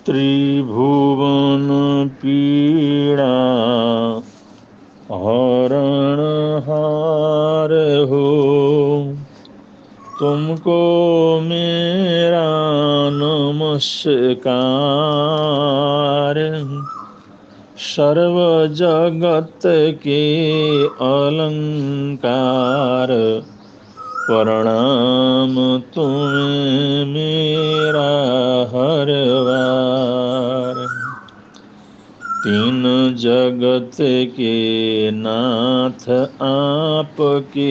त्रिभुवन पीड़ा हरणहार हो। तुमको मेरा नमस्कार। सर्व जगत के अलंकार। प्रणाम तुम्हें मेरा हर बार। तीन जगत के नाथ आपके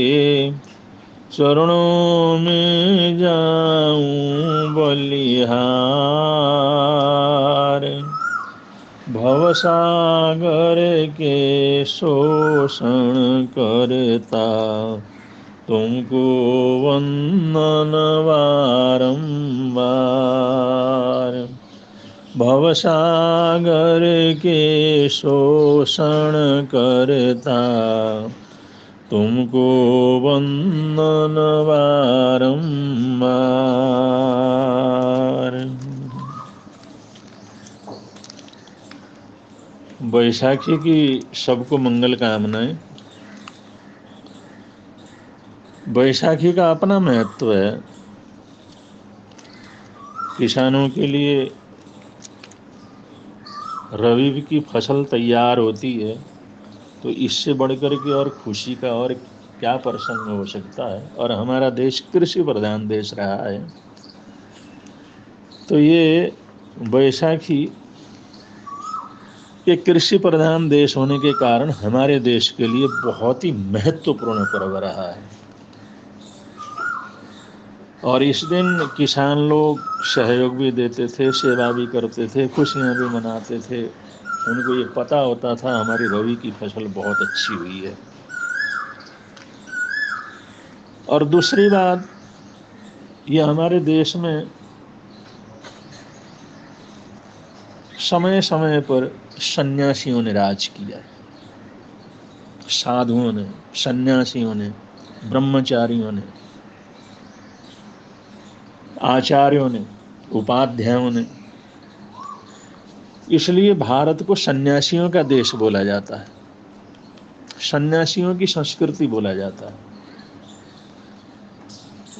चरणों में जाऊं बलिहार। भवसागर के शोषण करता तुमको वंदन बारंबार। भवसागर के शोषण करता तुमको वंदन बारंबार। बैसाखी की सबको मंगल कामनाएं। बैसाखी का अपना महत्व है। किसानों के लिए रबी की फसल तैयार होती है तो इससे बढ़कर के और खुशी का और क्या प्रसंग हो सकता है। और हमारा देश कृषि प्रधान देश रहा है, तो ये बैसाखी एक कृषि प्रधान देश होने के कारण हमारे देश के लिए बहुत ही महत्वपूर्ण पर्व रहा है। और इस दिन किसान लोग सहयोग भी देते थे, सेवा भी करते थे, खुशियां भी मनाते थे। उनको ये पता होता था हमारी रबी की फसल बहुत अच्छी हुई है। और दूसरी बात, ये हमारे देश में समय समय पर सन्यासियों ने राज किया। साधुओं ने, सन्यासियों ने, ब्रह्मचारियों ने, आचार्यों ने, उपाध्यायों ने। इसलिए भारत को सन्यासियों का देश बोला जाता है, सन्यासियों की संस्कृति बोला जाता है।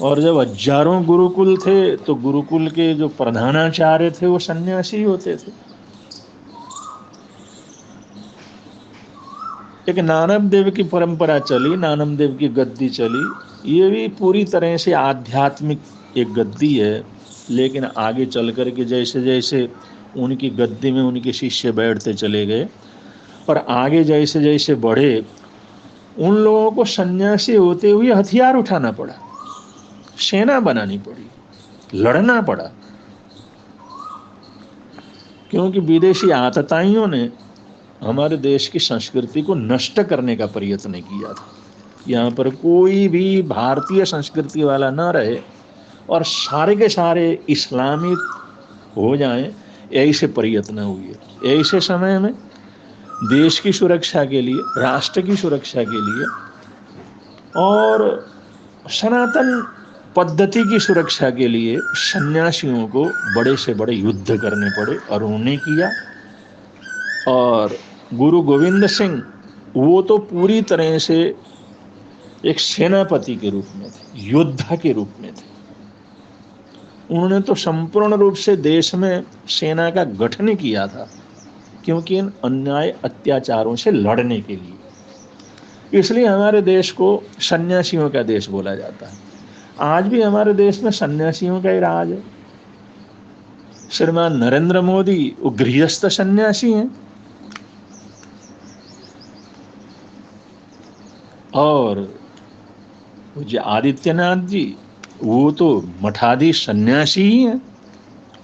और जब हजारों गुरुकुल थे तो गुरुकुल के जो प्रधानाचार्य थे वो सन्यासी होते थे। एक नानक देव की परंपरा चली, नानक देव की गद्दी चली। ये भी पूरी तरह से आध्यात्मिक एक गद्दी है, लेकिन आगे चल कर के जैसे जैसे उनकी गद्दी में उनके शिष्य बैठते चले गए और आगे जैसे जैसे बढ़े, उन लोगों को सन्यासी होते हुए हथियार उठाना पड़ा, सेना बनानी पड़ी, लड़ना पड़ा, क्योंकि विदेशी आतताइयों ने हमारे देश की संस्कृति को नष्ट करने का प्रयत्न किया था। यहाँ पर कोई भी भारतीय संस्कृति वाला न रहे और सारे के सारे इस्लामिक हो जाएं, ऐसे प्रयत्न हुए। ऐसे समय में देश की सुरक्षा के लिए, राष्ट्र की सुरक्षा के लिए और सनातन पद्धति की सुरक्षा के लिए सन्यासियों को बड़े से बड़े युद्ध करने पड़े और उन्हें किया। और गुरु गोविंद सिंह वो तो पूरी तरह से एक सेनापति के रूप में थे, योद्धा के रूप में थे। उन्होंने तो संपूर्ण रूप से देश में सेना का गठन किया था, क्योंकि इन अन्याय अत्याचारों से लड़ने के लिए। इसलिए हमारे देश को सन्यासियों का देश बोला जाता है। आज भी हमारे देश में सन्यासियों का ही राज है। श्रीमान नरेंद्र मोदी वो गृहस्थ सन्यासी हैं और पूज्य आदित्यनाथ जी वो तो मठाधीश सन्यासी ही हैं।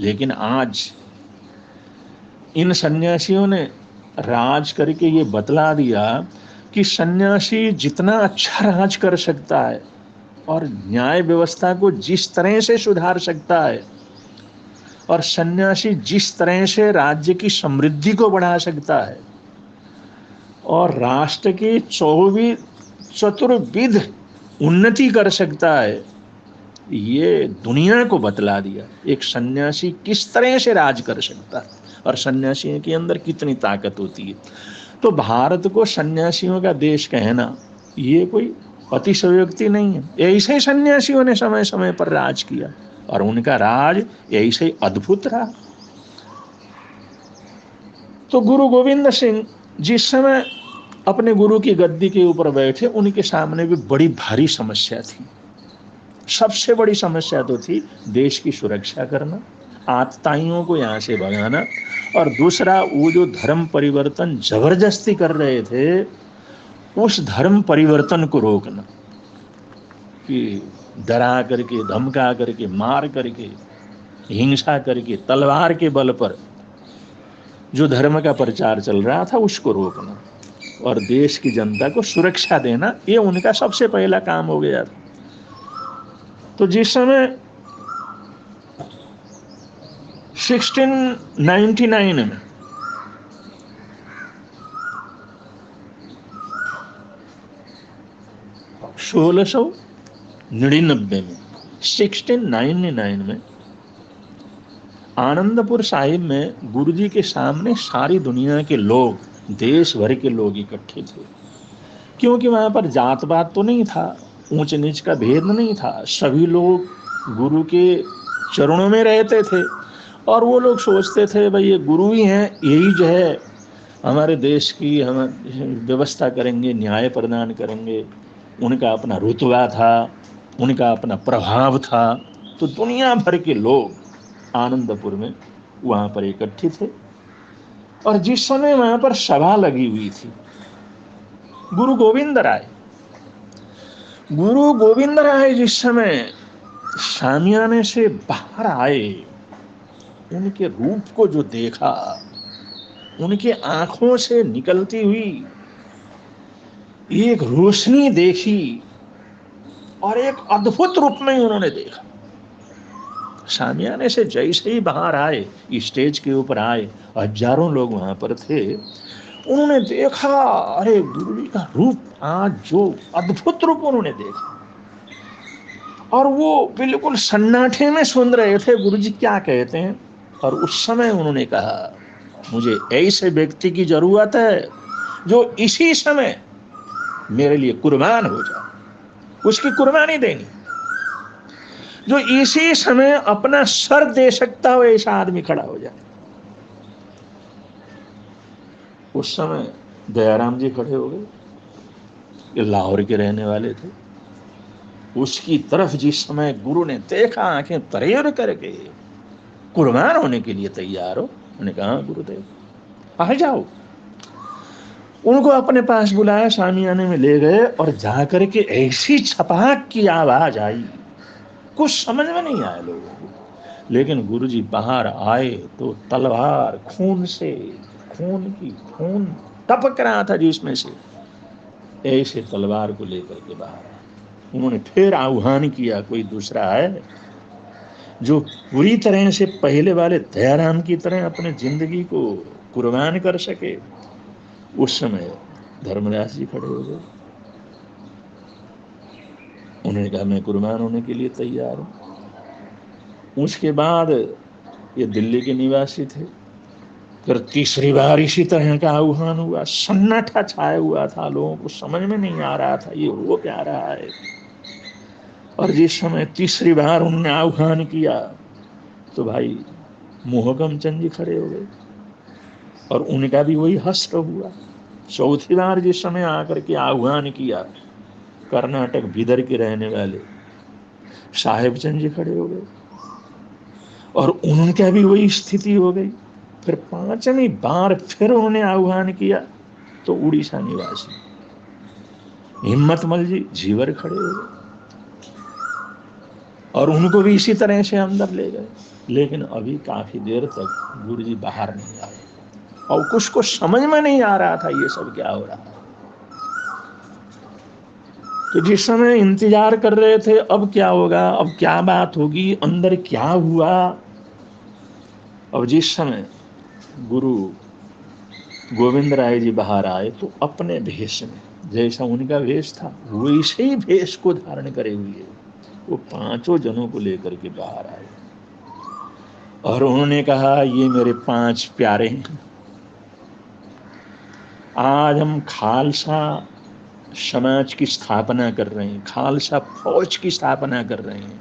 लेकिन आज इन सन्यासियों ने राज करके ये बतला दिया कि सन्यासी जितना अच्छा राज कर सकता है और न्याय व्यवस्था को जिस तरह से सुधार सकता है और सन्यासी जिस तरह से राज्य की समृद्धि को बढ़ा सकता है और राष्ट्र की चतुर्विध उन्नति कर सकता है, ये दुनिया को बतला दिया एक सन्यासी किस तरह से राज कर सकता है और सन्यासियों के अंदर कितनी ताकत होती है। तो भारत को सन्यासियों का देश कहना ये कोई अतिशयोक्ति नहीं है। ऐसे ही सन्यासियों ने समय समय पर राज किया और उनका राज ऐसे ही अद्भुत रहा। तो गुरु गोविंद सिंह जिस समय अपने गुरु की गद्दी के ऊपर बैठे, उनके सामने भी बड़ी भारी समस्या थी। सबसे बड़ी समस्या तो थी देश की सुरक्षा करना, आतताइयों को यहाँ से भगाना, और दूसरा वो जो धर्म परिवर्तन जबरदस्ती कर रहे थे उस धर्म परिवर्तन को रोकना, कि डरा करके, धमका करके, मार करके, हिंसा करके, तलवार के बल पर जो धर्म का प्रचार चल रहा था उसको रोकना और देश की जनता को सुरक्षा देना, ये उनका सबसे पहला काम हो गया था। तो जिस समय 1699 में सोलह सौ 1699 में आनंदपुर साहिब में गुरुजी के सामने सारी दुनिया के लोग, देश भर के लोग इकट्ठे थे, क्योंकि वहां पर जात पात तो नहीं था, ऊंच नीच का भेद नहीं था, सभी लोग गुरु के चरणों में रहते थे और वो लोग सोचते थे भाई ये गुरु ही हैं, यही जो है हमारे देश की हम व्यवस्था करेंगे, न्याय प्रदान करेंगे। उनका अपना रुतबा था, उनका अपना प्रभाव था। तो दुनिया भर के लोग आनंदपुर में वहां पर इकट्ठे थे और जिस समय वहां पर सभा लगी हुई थी, गुरु गोविंद राय जिस समय शामियाने से बाहर आए, उनके रूप को जो देखा, उनके आंखों से निकलती हुई एक रोशनी देखी और एक अद्भुत रूप में उन्होंने देखा। शामियाने से जैसे ही बाहर आए, स्टेज के ऊपर आए, हजारों लोग वहां पर थे, उन्होंने देखा, अरे गुरु जी का रूप, आज जो अद्भुत रूप उन्होंने देखा, और वो बिल्कुल सन्नाटे में सुन रहे थे गुरु जी क्या कहते हैं। और उस समय उन्होंने कहा, मुझे ऐसे व्यक्ति की जरूरत है जो इसी समय मेरे लिए कुर्बान हो जाए, उसकी कुर्बानी देनी, जो इसी समय अपना सर दे सकता हो, ऐसा आदमी खड़ा हो जाए। उस समय दयाराम जी खड़े हो गए, ये लाहौर के रहने वाले थे। उसकी तरफ जिस समय गुरु ने देखा, आंखें तरेर करके कुर्बान होने के लिए तैयार हो, उन्होंने कहा गुरुदेव आ जाओ। उनको अपने पास बुलाया, शामियाने में ले गए और जाकर के ऐसी छपाक की आवाज आई, कुछ समझ में नहीं आया लोगों को। लेकिन गुरुजी बाहर आए तो तलवार खून टपक रहा था जिसमें से, ऐसे तलवार को लेकर के बाहर आए। उन्होंने फिर आह्वान किया, कोई दूसरा है जो पूरी तरह से पहले वाले दयाराम की तरह अपने जिंदगी को कुर्बान कर सके। उस समय धर्मदास जी खड़े हो गए, उन्होंने कहा मैं कुर्बान होने के लिए तैयार हूं। उसके बाद ये दिल्ली के निवासी थे, फिर तीसरी बार इसी तरह का आह्वान हुआ, सन्नाटा छाया हुआ था, लोगों को समझ में नहीं आ रहा था ये हो क्या रहा है। और जिस समय तीसरी बार उन्होंने आह्वान किया तो भाई मोहकम चंद जी खड़े हो गए और उनका भी वही हश्र हुआ। चौथी बार जिस समय आकर के आह्वान किया, कर्नाटक बिदर के रहने वाले साहेब चंद जी खड़े हो गए और उनका भी वही स्थिति हो गई। फिर पांचवी बार फिर उन्होंने आह्वान किया तो उड़ीसा निवासी हिम्मतमल जी झीवर खड़े हो गए और उनको भी इसी तरह से अंदर ले गए। लेकिन अभी काफी देर तक गुरु जी बाहर नहीं आए और कुछ को समझ में नहीं आ रहा था ये सब क्या हो रहा है। तो जिस समय इंतजार कर रहे थे अब क्या होगा, अब क्या बात होगी, अंदर क्या हुआ, अब जिस समय गुरु गोविंद राय जी बाहर आए तो अपने भेष में, जैसा उनका भेष था वैसे ही भेष को धारण करे हुए वो 5 जनों को लेकर के बाहर आए और उन्होंने कहा, ये मेरे 5 प्यारे हैं, आज हम खालसा समाज की स्थापना कर रहे हैं, खालसा फौज की स्थापना कर रहे हैं,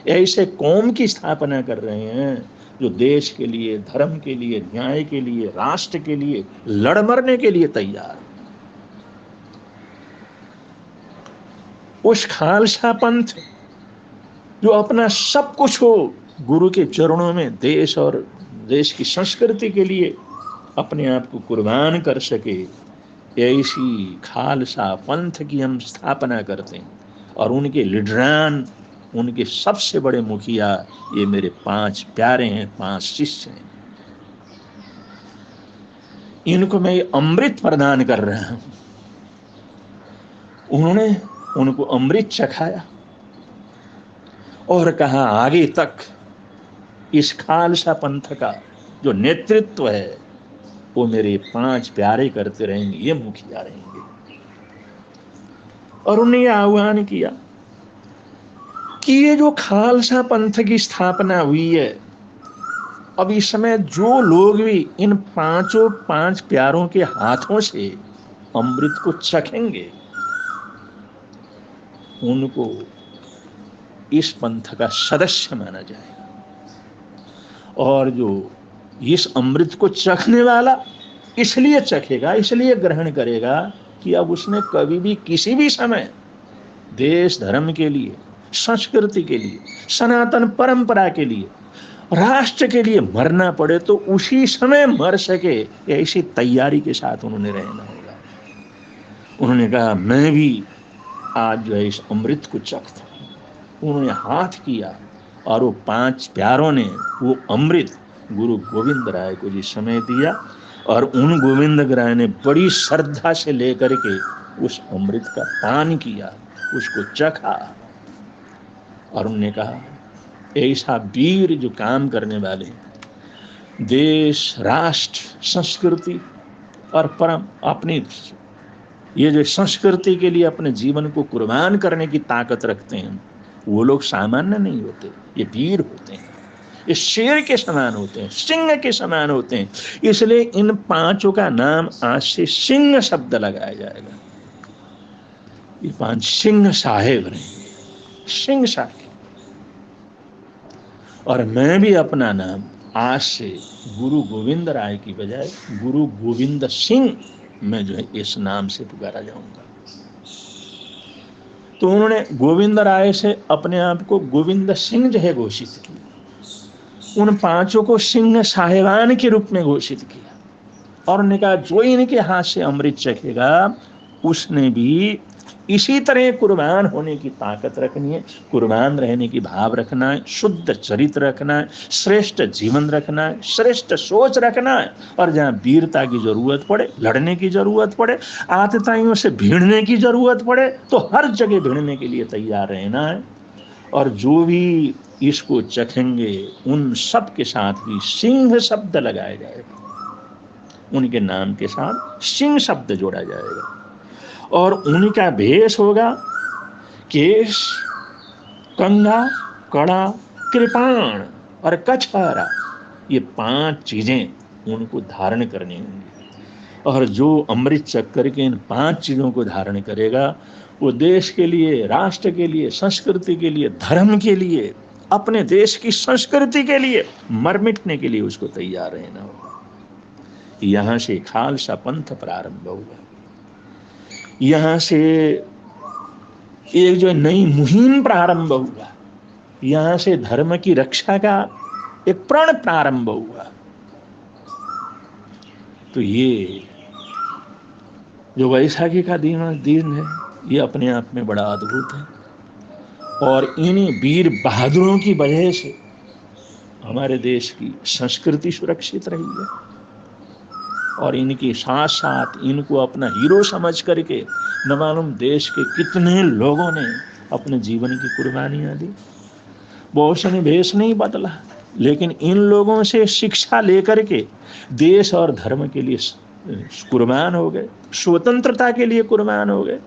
ऐसे कौम की स्थापना कर रहे हैं जो देश के लिए, धर्म के लिए, न्याय के लिए, राष्ट्र के लिए लड़ मरने के लिए तैयार। उस खालसा पंथ जो अपना सब कुछ हो गुरु के चरणों में देश और देश की संस्कृति के लिए अपने आप को कुर्बान कर सके, ऐसी खालसा पंथ की हम स्थापना करते हैं। और उनके लीडरान, उनके सबसे बड़े मुखिया ये मेरे 5 प्यारे हैं, 5 शिष्य हैं। इनको मैं अमृत प्रदान कर रहा हूं। उन्होंने उनको अमृत चखाया और कहा, आगे तक इस खालसा पंथ का जो नेतृत्व है वो मेरे 5 प्यारे करते रहेंगे, ये मुखिया रहेंगे। और उन्हें यह आह्वान किया कि ये जो खालसा पंथ की स्थापना हुई है, अब इस समय जो लोग भी इन 5 प्यारों के हाथों से अमृत को चखेंगे, उनको इस पंथ का सदस्य माना जाएगा। और जो इस अमृत को चखने वाला इसलिए चखेगा, इसलिए ग्रहण करेगा कि अब उसने कभी भी किसी भी समय देश धर्म के लिए, संस्कृति के लिए, सनातन परंपरा के लिए, राष्ट्र के लिए मरना पड़े तो उसी समय मर सके, ऐसी तैयारी के साथ उन्होंने रहना होगा। उन्होंने कहा, मैं भी आज जो है इस अमृत को चखता हूं। उन्होंने हाथ किया और वो 5 प्यारों ने वो अमृत गुरु गोविंद राय को जिस समय दिया, और उन गोविंद राय ने बड़ी श्रद्धा से लेकर के उस अमृत का पान किया, उसको चखा। और उन्होंने कहा, ऐसा वीर जो काम करने वाले देश, राष्ट्र, संस्कृति और परम अपनी ये जो संस्कृति के लिए अपने जीवन को कुर्बान करने की ताकत रखते हैं, वो लोग सामान्य नहीं होते, ये वीर होते हैं, ये शेर के समान होते हैं, सिंह के समान होते हैं। इसलिए इन 5 का नाम आज से सिंह शब्द लगाया जाएगा। ये 5 सिंह साहेब रहेंगे, सिंह साहेब। और मैं भी अपना नाम आज से गुरु गोविंद राय की बजाय गुरु गोविंद सिंह मैं जो है इस नाम से पुकारा जाऊंगा। तो उन्होंने गोविंद राय से अपने आप को गोविंद सिंह जो है घोषित किया। उन 5 को सिंह साहेबान के रूप में घोषित किया और उन्होंने कहा, जो इनके हाथ से अमृत चखेगा उसने भी इसी तरह कुर्बान होने की ताकत रखनी है, कुर्बान रहने की भाव रखना है, शुद्ध चरित्र रखना है, श्रेष्ठ जीवन रखना है, श्रेष्ठ सोच रखना है। और जहाँ वीरता की जरूरत पड़े, लड़ने की जरूरत पड़े, आतताइयों से भिड़ने की जरूरत पड़े, तो हर जगह भिड़ने के लिए तैयार रहना है। और जो भी इसको चखेंगे उन सब के साथ भी सिंह शब्द लगाया जाएगा, उनके नाम के साथ सिंह शब्द जोड़ा जाएगा। और उनका भेष होगा केश, कंघा, कड़ा, कृपाण और कछहरा। ये 5 चीजें उनको धारण करनी होंगी। और जो अमृत चक्कर के इन 5 चीजों को धारण करेगा वो देश के लिए, राष्ट्र के लिए, संस्कृति के लिए, धर्म के लिए, अपने देश की संस्कृति के लिए मर मिटने के लिए उसको तैयार रहना होगा। यहाँ से खालसा पंथ प्रारंभ होगा। यहाँ से एक जो नई मुहिम प्रारंभ हुआ, यहाँ से धर्म की रक्षा का एक प्रण प्रारंभ हुआ। तो ये जो वैशाखी का दिन है ये अपने आप में बड़ा अद्भुत है। और इन्हीं वीर बहादुरों की वजह से हमारे देश की संस्कृति सुरक्षित रही है। और इनके साथ साथ इनको अपना हीरो समझ करके न मालूम देश के कितने लोगों ने अपने जीवन की कुर्बानियां दी। बहुत से ने भेष नहीं बदला, लेकिन इन लोगों से शिक्षा लेकर के देश और धर्म के लिए कुर्बान हो गए, स्वतंत्रता के लिए कुर्बान हो गए।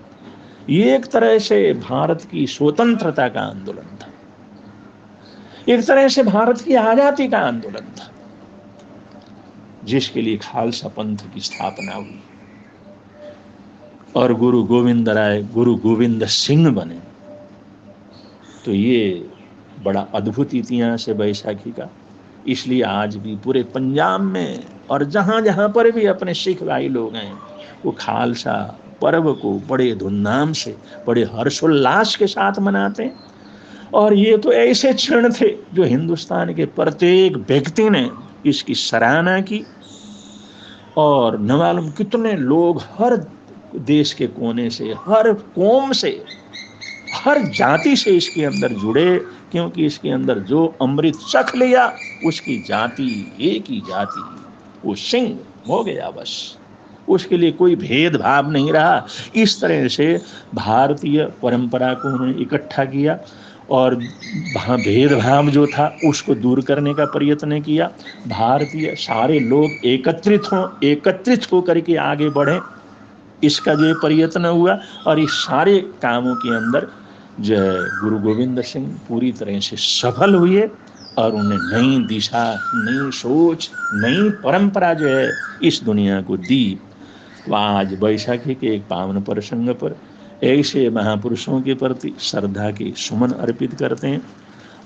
ये एक तरह से भारत की स्वतंत्रता का आंदोलन था, एक तरह से भारत की आजादी का आंदोलन था, जिसके लिए खालसा पंथ की स्थापना हुई और गुरु गोविंद राय गुरु गोविंद सिंह बने। तो ये बड़ा अद्भुत इतिहास है बैसाखी का। इसलिए आज भी पूरे पंजाब में और जहां जहां पर भी अपने सिख भाई लोग हैं, वो खालसा पर्व को बड़े धूमधाम से, बड़े हर्षोल्लास के साथ मनाते हैं। और ये तो ऐसे क्षण थे जो हिंदुस्तान के प्रत्येक व्यक्ति ने इसकी सराहना की, और न मालूम कितने लोग हर देश के कोने से, हर कौम से, हर जाति से इसके अंदर जुड़े, क्योंकि इसके अंदर जो अमृत चख लिया उसकी जाति एक ही जाति, वो सिंह हो गया बस, उसके लिए कोई भेदभाव नहीं रहा। इस तरह से भारतीय परंपरा को उन्होंने इकट्ठा किया और भेदभाव जो था उसको दूर करने का प्रयत्न किया। भारतीय सारे लोग एकत्रित होकर के आगे बढ़े, इसका जो प्रयत्न हुआ। और इस सारे कामों के अंदर जो गुरु गोविंद सिंह पूरी तरह से सफल हुए और उन्हें नई दिशा, नई सोच, नई परंपरा जो है इस दुनिया को दी। तो आज बैसाखी के एक पावन प्रसंग पर ऐसे महापुरुषों के प्रति श्रद्धा के सुमन अर्पित करते हैं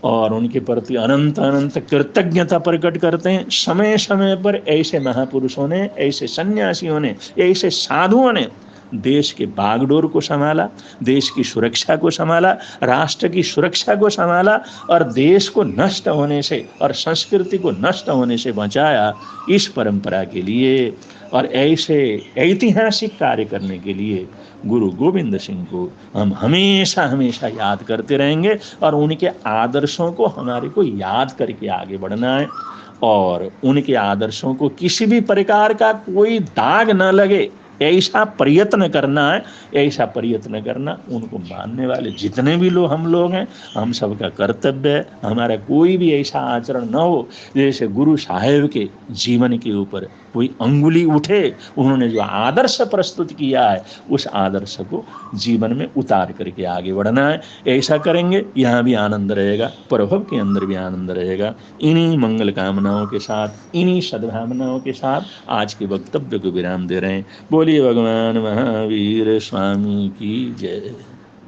और उनके प्रति अनंत अनंत कृतज्ञता प्रकट करते हैं। समय समय पर ऐसे महापुरुषों ने, ऐसे सन्यासियों ने, ऐसे साधुओं ने देश के बागडोर को संभाला, देश की सुरक्षा को संभाला, राष्ट्र की सुरक्षा को संभाला और देश को नष्ट होने से और संस्कृति को नष्ट होने से बचाया। इस परंपरा के लिए और ऐसे ऐतिहासिक कार्य करने के लिए गुरु गोविंद सिंह को हम हमेशा हमेशा याद करते रहेंगे और उनके आदर्शों को हमारे को याद करके आगे बढ़ना है और उनके आदर्शों को किसी भी प्रकार का कोई दाग न लगे ऐसा प्रयत्न करना है। ऐसा प्रयत्न करना उनको मानने वाले जितने भी लोग हम लोग हैं, हम सबका कर्तव्य है। हमारा कोई भी ऐसा आचरण न हो जैसे गुरु साहेब के जीवन के ऊपर कोई अंगुली उठे। उन्होंने जो आदर्श प्रस्तुत किया है उस आदर्श को जीवन में उतार करके आगे बढ़ना है। ऐसा करेंगे, यहाँ भी आनंद रहेगा, प्रभव के अंदर भी आनंद रहेगा। इन्हीं मंगल कामनाओं के साथ, इन्हीं सद्भावनाओं के साथ आज के वक्तव्य को विराम दे रहे हैं। बोलिए भगवान महावीर स्वामी की जय।